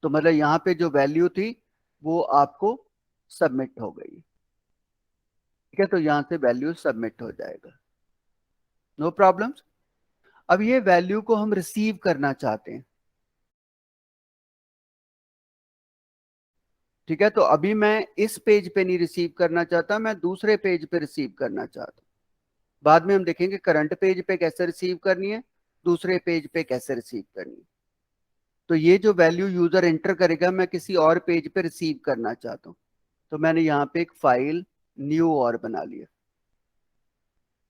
तो मतलब यहाँ पे जो वैल्यू थी वो आपको सबमिट हो गई। ठीक है, तो यहाँ से वैल्यू सबमिट हो जाएगा, नो प्रॉब्लम्स। अब ये वैल्यू को हम रिसीव करना चाहते हैं। ठीक है, तो अभी मैं इस पेज पे नहीं रिसीव करना चाहता, मैं दूसरे पेज पे रिसीव करना चाहता हूँ। बाद में हम देखेंगे करंट पेज पे कैसे रिसीव करनी है, दूसरे पेज पे कैसे रिसीव करनी है। तो ये जो वैल्यू यूजर एंटर करेगा, मैं किसी और पेज पे रिसीव करना चाहता हूँ। तो मैंने यहाँ पे एक फाइल न्यू और बना लिया।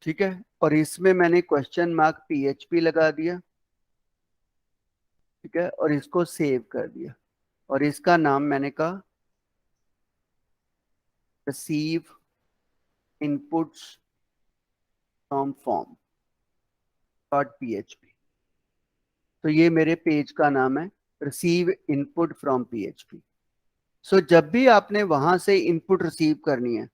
ठीक है, और इसमें मैंने क्वेश्चन मार्क PHP लगा दिया। ठीक है, और इसको सेव कर दिया, और इसका नाम मैंने कहा receive inputs from form dot PHP। तो ये मेरे पेज का नाम है, रिसीव इनपुट फ्रॉम PHP। सो जब भी आपने वहां से इनपुट रिसीव करनी है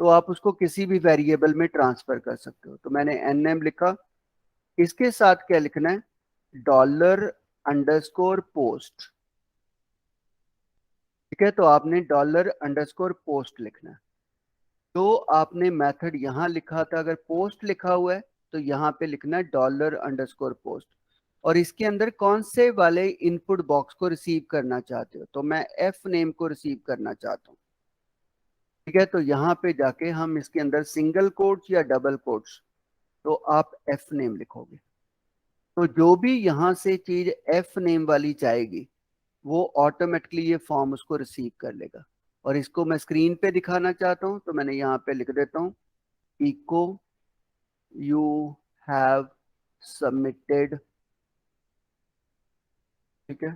तो आप उसको किसी भी वेरिएबल में ट्रांसफर कर सकते हो। तो मैंने nm लिखा, इसके साथ क्या लिखना है, $_पोस्ट। ठीक है, तो आपने $_पोस्ट लिखना है। तो आपने मेथड यहां लिखा था, अगर पोस्ट लिखा हुआ है तो यहां पे लिखना है $_पोस्ट। और इसके अंदर कौन से वाले इनपुट बॉक्स को रिसीव करना चाहते हो। तो मैं एफ नेम को रिसीव करना चाहता हूँ। ठीक है, तो यहाँ पे जाके हम इसके अंदर सिंगल कोट्स या डबल कोट्स, तो आप एफ नेम लिखोगे। तो जो भी यहाँ से चीज एफ नेम वाली जाएगी वो ऑटोमेटिकली ये फॉर्म उसको रिसीव कर लेगा। और इसको मैं स्क्रीन पे दिखाना चाहता हूँ, तो मैंने यहाँ पे लिख देता हूँ इको यू हैव सबमिटेड। ठीक है,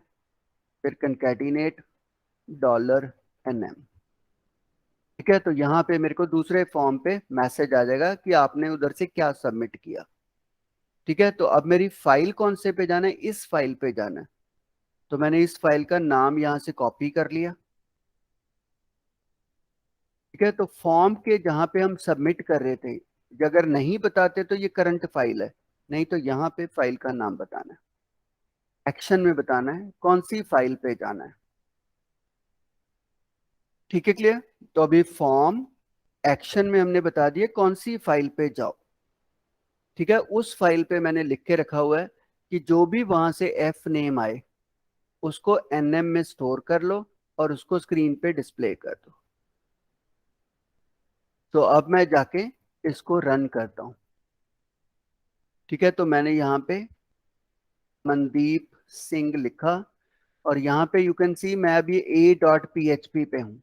फिर कंकैटिनेट $NM। ठीक है, तो यहाँ पे मेरे को दूसरे फॉर्म पे मैसेज आ जाएगा कि आपने उधर से क्या सबमिट किया। ठीक है, तो अब मेरी फाइल कौन से पे जाना है, इस फाइल पे जाना है। तो मैंने इस फाइल का नाम यहाँ से कॉपी कर लिया। ठीक है, तो फॉर्म के जहां पे हम सबमिट कर रहे थे, अगर नहीं बताते तो ये करंट फाइल है, नहीं तो यहाँ पे फाइल का नाम बताना है, एक्शन में बताना है कौन सी फाइल पे जाना है। ठीक है, क्लियर। तो अभी फॉर्म एक्शन में हमने बता दिया कौन सी फाइल पे जाओ। ठीक है, उस फाइल पे मैंने लिख के रखा हुआ है कि जो भी वहां से एफ नेम आए उसको NM में स्टोर कर लो और उसको स्क्रीन पे डिस्प्ले कर दो। तो अब मैं जाके इसको रन करता हूं। ठीक है, तो मैंने यहाँ पे मनदीप सिंह लिखा और यहाँ पे यू कैन सी मैं अभी a.php पे हूँ।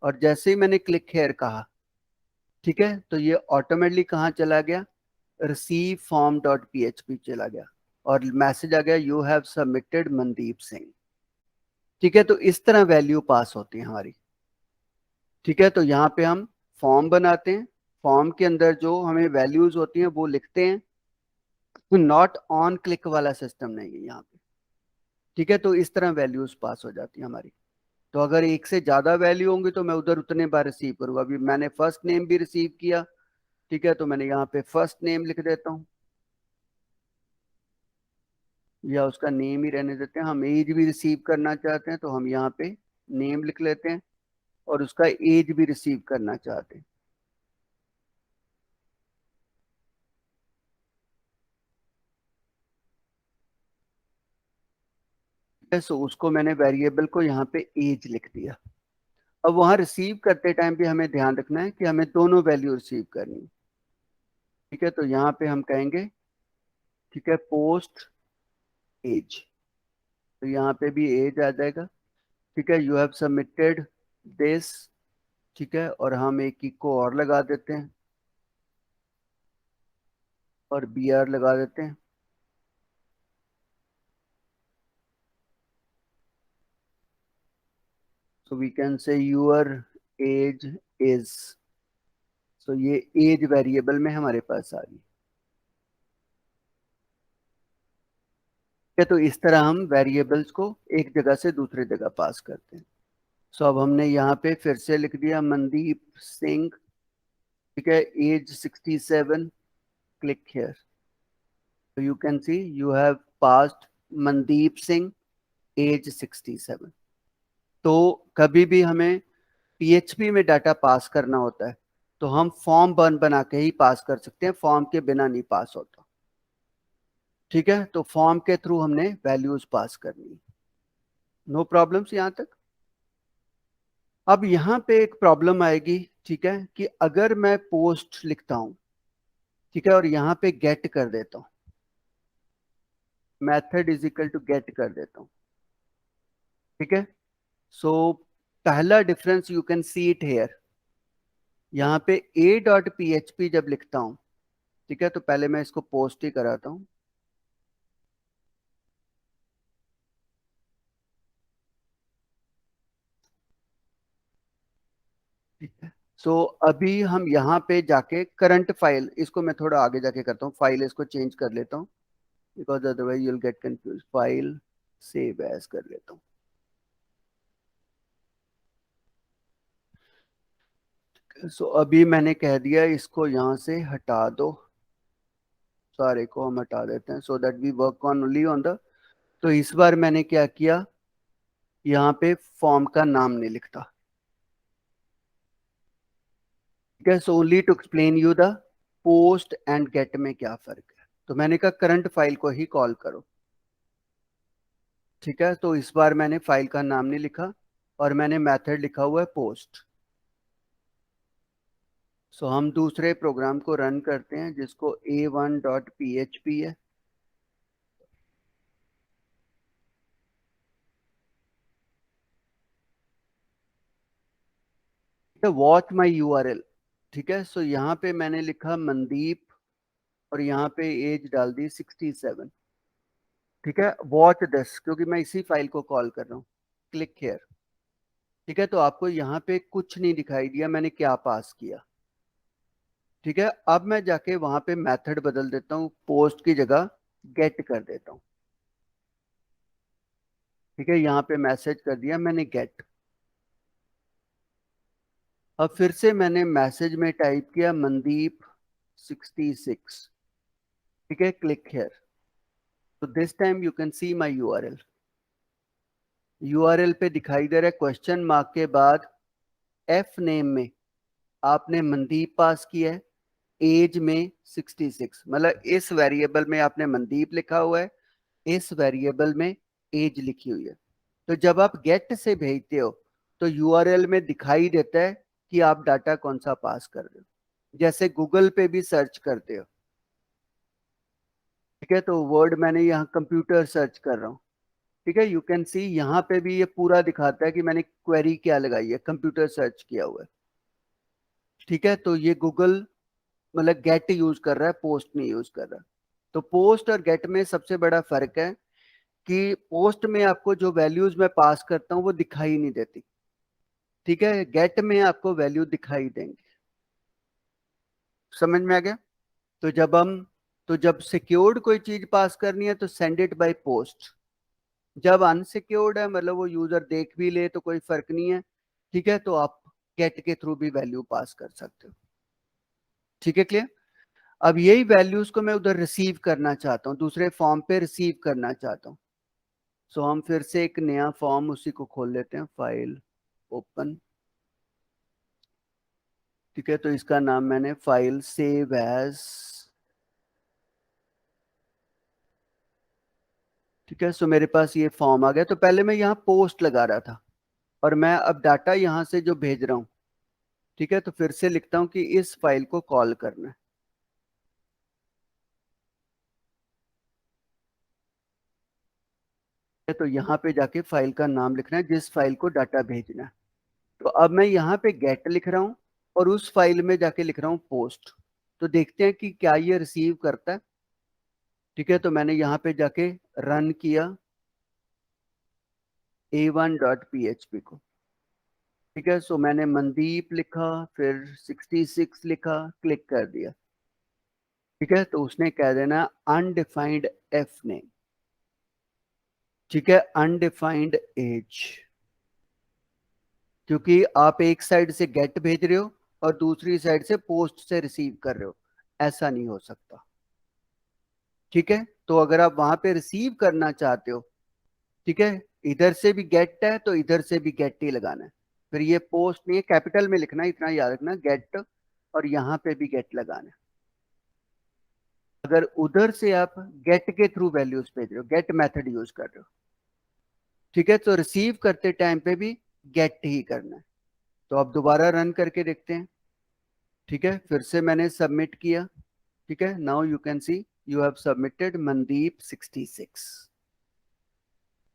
और जैसे ही मैंने क्लिक हेयर कहा, ठीक है, तो ये ऑटोमेटिकली कहाँ चला गया, रिसीव फॉर्म डॉट php चला गया और मैसेज आ गया you have submitted Mandeep Singh. ठीक है, तो इस तरह वैल्यू पास होती है हमारी। ठीक है, तो यहाँ पे हम फॉर्म बनाते हैं, फॉर्म के अंदर जो हमें वैल्यूज होती हैं वो लिखते हैं। नॉट ऑन क्लिक वाला सिस्टम नहीं है यहाँ पे। ठीक है, तो इस तरह वैल्यूज पास हो जाती है हमारी। तो अगर एक से ज्यादा वैल्यू होंगी तो मैं उधर उतने बार रिसीव करूंगा। अभी मैंने फर्स्ट नेम भी रिसीव किया। ठीक है, तो मैंने यहाँ पे फर्स्ट नेम लिख देता हूँ, या उसका नेम ही रहने देते हैं। हम एज भी रिसीव करना चाहते हैं तो हम यहाँ पे नेम लिख लेते हैं और उसका एज भी रिसीव करना चाहते हैं। सो उसको मैंने वेरिएबल को यहाँ पे एज लिख दिया। अब वहां रिसीव करते टाइम भी हमें ध्यान रखना है कि हमें दोनों वैल्यू रिसीव करनी है। ठीक है, तो यहाँ पे हम कहेंगे, ठीक है, पोस्ट एज, तो यहाँ पे भी एज आ जाएगा। ठीक है, यू हैव सबमिटेड दिस। ठीक है, और हम एक इको और लगा देते हैं और BR लगा देते हैं। So we can say your edge is. So ये एज वेरिएबल में हमारे पास आ गई है। तो इस तरह हम वेरिएबल्स को एक जगह से दूसरी जगह पास करते हैं। सो अब हमने यहाँ पे फिर से लिख दिया मनदीप सिंह। ठीक है, age 67, click here. So you can see you have passed Mandeep Singh age 67। तो कभी भी हमें PHP में डाटा पास करना होता है तो हम फॉर्म बना के ही पास कर सकते हैं, फॉर्म के बिना नहीं पास होता। ठीक है, तो फॉर्म के थ्रू हमने वैल्यूज पास करनी, नो प्रॉब्लम्स यहां तक। अब यहां पे एक प्रॉब्लम आएगी। ठीक है, कि अगर मैं पोस्ट लिखता हूं, ठीक है, और यहां पे गेट कर देता हूं, method is equal to get कर देता हूं। ठीक है, सो पहला difference you can see it here. यहाँ पे a.php जब लिखता हूं, ठीक है, तो पहले मैं इसको पोस्ट ही कराता हूं। ठीक है, सो अभी हम यहाँ पे जाके करंट फाइल, इसको मैं थोड़ा आगे जाके करता हूँ, फाइल इसको चेंज कर लेता हूँ because otherwise you'll get confuse. File save as कर लेता हूँ। सो अभी मैंने कह दिया इसको यहाँ से हटा दो, सारे को हम हटा देते हैं so that we work on only on the. तो इस बार मैंने क्या किया, यहाँ पे फॉर्म का नाम नहीं लिखता। ठीक है, so only to explain you the post and get में क्या फर्क है। तो मैंने कहा करंट फाइल को ही कॉल करो। ठीक है, तो इस बार मैंने फाइल का नाम नहीं लिखा और मैंने मेथड लिखा हुआ है पोस्ट। सो हम दूसरे प्रोग्राम को रन करते हैं जिसको a1.php है। Watch my URL. ठीक है, सो यहाँ पे मैंने लिखा मनदीप और यहाँ पे एज डाल दी 67। ठीक है, वॉच दिस क्योंकि मैं इसी फाइल को कॉल कर रहा हूँ। Click here. ठीक है, तो आपको यहाँ पे कुछ नहीं दिखाई दिया मैंने क्या पास किया। ठीक है, अब मैं जाके वहां पे मेथड बदल देता हूँ, पोस्ट की जगह गेट कर देता हूँ। ठीक है, यहाँ पे मैसेज कर दिया मैंने गेट। अब फिर से मैंने मैसेज में टाइप किया मनदीप 66। ठीक है, क्लिक हियर। तो this time you can C my URL. URL पे दिखाई दे रहा है क्वेश्चन मार्क के बाद एफ नेम में आपने मनदीप पास किया है, एज में 66, मतलब इस वेरिएबल में आपने मनदीप लिखा हुआ है, इस वेरिएबल में एज लिखी हुई है। तो जब आप गेट से भेजते हो तो यूआरएल में दिखाई देता है कि आप डाटा कौन सा पास कर रहे हो, जैसे गूगल पे भी सर्च करते हो। ठीक है, तो वर्ड मैंने यहाँ कंप्यूटर सर्च कर रहा हूँ। ठीक है, यू कैन सी यहाँ पे भी ये पूरा दिखाता है कि मैंने क्वेरी क्या लगाई है, कंप्यूटर सर्च किया हुआ है। ठीक है, तो ये गूगल मतलब गेट यूज कर रहा है, पोस्ट नहीं यूज कर रहा। तो पोस्ट और गेट में सबसे बड़ा फर्क है कि पोस्ट में आपको जो वैल्यूज मैं पास करता हूँ वो दिखाई नहीं देती। ठीक है, गेट में आपको वैल्यू दिखाई देंगे। समझ में आ गया? तो जब सिक्योर्ड कोई चीज पास करनी है तो सेंड इट बाय पोस्ट। जब अनसिक्योर्ड है मतलब वो यूजर देख भी ले तो कोई फर्क नहीं है। ठीक है, तो आप गेट के थ्रू भी वैल्यू पास कर सकते हो। ठीक है, क्लियर? अब यही वैल्यूज को मैं उधर रिसीव करना चाहता हूँ, दूसरे फॉर्म पे रिसीव करना चाहता हूँ। सो हम फिर से एक नया फॉर्म उसी को खोल लेते हैं, फाइल ओपन। ठीक है, तो इसका नाम मैंने फाइल सेव एज। ठीक है, सो मेरे पास ये फॉर्म आ गया। तो पहले मैं यहाँ पोस्ट लगा रहा था और मैं अब डाटा यहाँ से जो भेज रहा हूँ, ठीक है, तो फिर से लिखता हूँ कि इस फाइल को कॉल करना है। तो यहाँ पे जाके फाइल का नाम लिखना है जिस फाइल को डाटा भेजना है। तो अब मैं यहाँ पे गेट लिख रहा हूँ और उस फाइल में जाके लिख रहा हूँ पोस्ट। तो देखते हैं कि क्या ये रिसीव करता है। ठीक है, तो मैंने यहाँ पे जाके रन किया a1.php को। ठीक है, सो मैंने मनदीप लिखा, फिर 66 लिखा, क्लिक कर दिया। ठीक है, तो उसने कह देना अनडिफाइंड एफ नेम। ठीक है, अनडिफाइंड एज, क्योंकि आप एक साइड से गेट भेज रहे हो और दूसरी साइड से पोस्ट से रिसीव कर रहे हो, ऐसा नहीं हो सकता। ठीक है, तो अगर आप वहां पे रिसीव करना चाहते हो, ठीक है, इधर से भी गेट है तो इधर से भी गेट ही लगाना है। फिर ये पोस्ट नहीं है, कैपिटल में लिखना है, इतना याद रखना, गेट, और यहाँ पे भी गेट लगाना है। अगर उधर से आप गेट के थ्रू वैल्यूज भेज रहे हो, गेट मेथड यूज कर रहे हो, ठीक है, तो रिसीव करते टाइम पे भी गेट ही करना है। तो अब दोबारा रन करके देखते हैं। ठीक है, फिर से मैंने सबमिट किया। ठीक है, now you can C you have submitted Mandeep 66।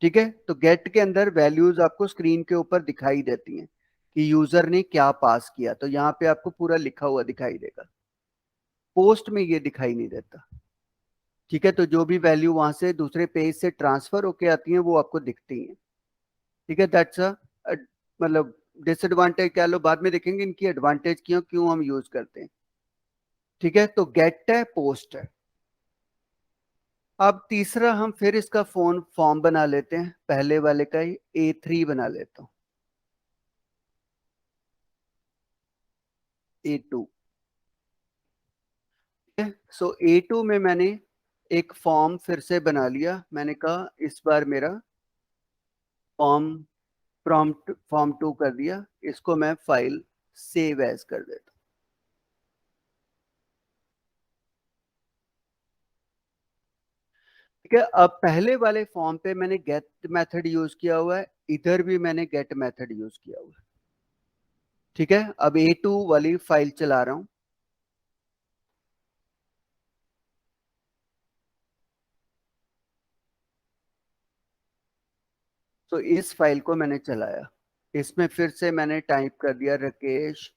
ठीक है, तो गेट के अंदर वैल्यूज आपको स्क्रीन के ऊपर दिखाई देती हैं कि यूजर ने क्या पास किया, तो यहाँ पे आपको पूरा लिखा हुआ दिखाई देगा। पोस्ट में ये दिखाई नहीं देता। ठीक है, तो जो भी वैल्यू वहां से दूसरे पेज से ट्रांसफर होके आती है वो आपको दिखती है। ठीक है, दैट्स अ मतलब डिसएडवांटेज कह लो, बाद में देखेंगे इनकी एडवांटेज क्यों क्यों हम यूज करते हैं। ठीक है, तो गेट है, पोस्ट है। अब तीसरा हम फिर इसका फोन फॉर्म बना लेते हैं, पहले वाले का ही A3 बना लेता हूँ, A2। सो A2 में मैंने एक फॉर्म फिर से बना लिया। मैंने कहा इस बार मेरा फॉर्म प्रॉम्प्ट फॉर्म 2 कर दिया, इसको मैं फाइल सेव एज कर देता ठीक है, अब पहले वाले फॉर्म पे मैंने गेट मेथड यूज किया हुआ है, इधर भी मैंने गेट मेथड यूज किया हुआ है। ठीक है, अब A2 वाली फाइल चला रहा हूं। तो इस फाइल को मैंने चलाया, इसमें फिर से मैंने टाइप कर दिया राकेश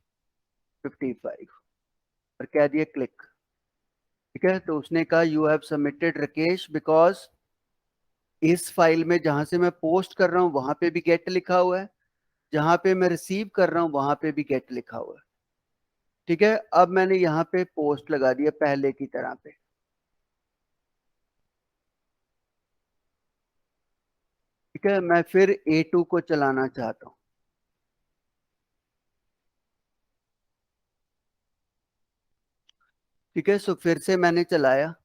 55 और कह दिया क्लिक। ठीक है, तो उसने कहा you have submitted Rakesh, because इस फाइल में जहां से मैं पोस्ट कर रहा हूं वहां पे भी गेट लिखा हुआ है, जहां पे मैं रिसीव कर रहा हूं वहां पे भी गेट लिखा हुआ है। ठीक है, अब मैंने यहाँ पे पोस्ट लगा दिया पहले की तरह पे। ठीक है, मैं फिर A2 को चलाना चाहता हूँ। ठीक है, सो फिर से मैंने चलाया,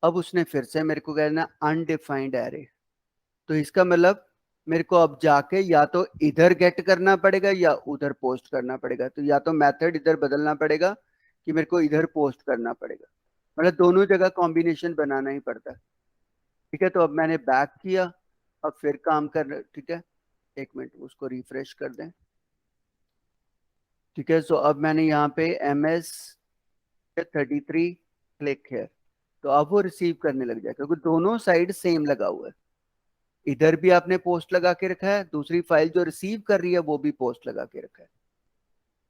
अब उसने फिर से मेरे को कहना अनडिफाइंड एरे। तो इसका मतलब मेरे को अब जाके या तो इधर गेट करना पड़ेगा या उधर पोस्ट करना पड़ेगा। तो या तो मेथड इधर बदलना पड़ेगा कि मेरे को इधर पोस्ट करना पड़ेगा, मतलब दोनों जगह कॉम्बिनेशन बनाना ही पड़ता है। ठीक है, तो अब मैंने बैक किया, अब फिर काम कर। ठीक है, एक मिनट उसको रिफ्रेश कर दें। ठीक है, सो अब मैंने यहाँ पे MS33 क्लिक है, तो अब वो रिसीव करने लग जाएगा क्योंकि दोनों साइड सेम लगा हुआ है। इधर भी आपने पोस्ट लगा के रखा है, दूसरी फाइल जो रिसीव कर रही है वो भी पोस्ट लगा के रखा है।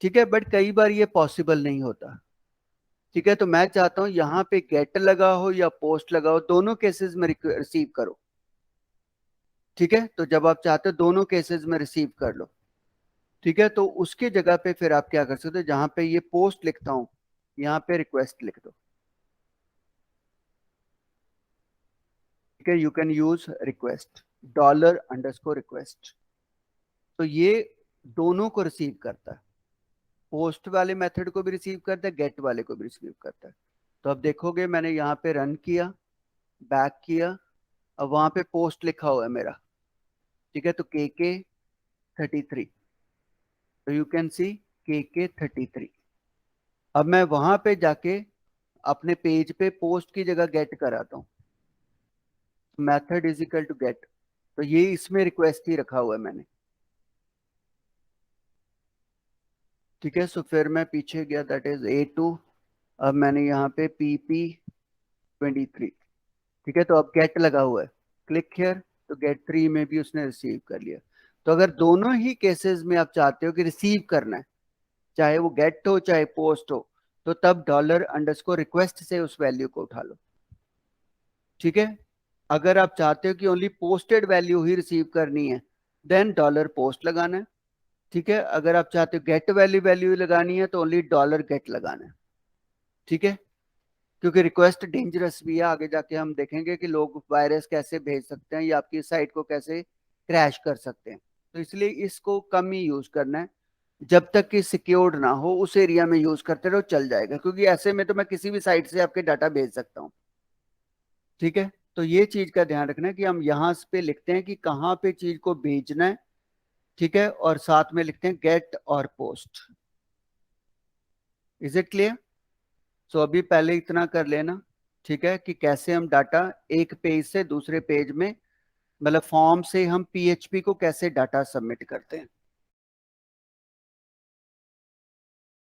ठीक है, बट कई बार ये पॉसिबल नहीं होता। ठीक है, तो मैं चाहता हूं यहाँ पे गेट लगा हो या पोस्ट लगा हो, दोनों केसेस में रिसीव करो। ठीक है, तो जब आप चाहते हो दोनों केसेस में रिसीव कर लो। ठीक है, तो उसकी जगह पे फिर आप क्या कर सकते हो, जहां पे ये पोस्ट लिखता हूं यहाँ पे रिक्वेस्ट लिख दो। ठीक है, you can use request $_request. तो ये दोनों को रिसीव करता है, पोस्ट वाले मेथड को भी रिसीव करता है, गेट वाले को भी रिसीव करता है। तो अब देखोगे मैंने यहाँ पे रन किया, बैक किया, अब वहां पे पोस्ट लिखा हुआ है मेरा। ठीक है, तो KK33, तो यू कैन सी KK33। अब मैं वहां पे जाके अपने पेज पे पोस्ट की जगह गेट कराता हूँ, method is equal to get. तो ये इसमें रिक्वेस्ट ही रखा हुआ है मैंने। ठीक है, सो फिर मैं पीछे गया, दैट इज A2। अब मैंने यहाँ पे PP23। ठीक है, तो अब गेट लगा हुआ है, क्लिक हियर, तो गेट 3 में भी उसने रिसीव कर लिया। तो अगर दोनों ही केसेस में आप चाहते हो कि रिसीव करना है, चाहे वो गेट हो चाहे पोस्ट हो, तो तब $_रिक्वेस्ट से उस वैल्यू को उठा लो। ठीक है, अगर आप चाहते हो कि ओनली पोस्टेड वैल्यू ही रिसीव करनी है, देन $पोस्ट लगाना है। ठीक है, अगर आप चाहते हो गेट वैल्यू वैल्यू लगानी है तो ओनली $गेट लगाना है। ठीक है, क्योंकि रिक्वेस्ट डेंजरस भी है, आगे जाके हम देखेंगे कि लोग वायरस कैसे भेज सकते हैं या आपकी साइट को कैसे क्रैश कर सकते हैं। तो इसलिए इसको कम ही यूज करना है, जब तक कि सिक्योर्ड ना हो उस एरिया में यूज करते रहो, चल जाएगा, क्योंकि ऐसे में तो मैं किसी भी साइट से आपके डाटा भेज सकता हूँ। ठीक है, तो ये चीज का ध्यान रखना है कि हम यहाँ पे लिखते हैं कि कहाँ पे चीज को भेजना है। ठीक है, और साथ में लिखते हैं गेट और post. Is it clear? So अभी पहले इतना कर लेना। ठीक है, कि कैसे हम डाटा एक पेज से दूसरे पेज में, मतलब फॉर्म से हम PHP को कैसे डाटा सबमिट करते हैं।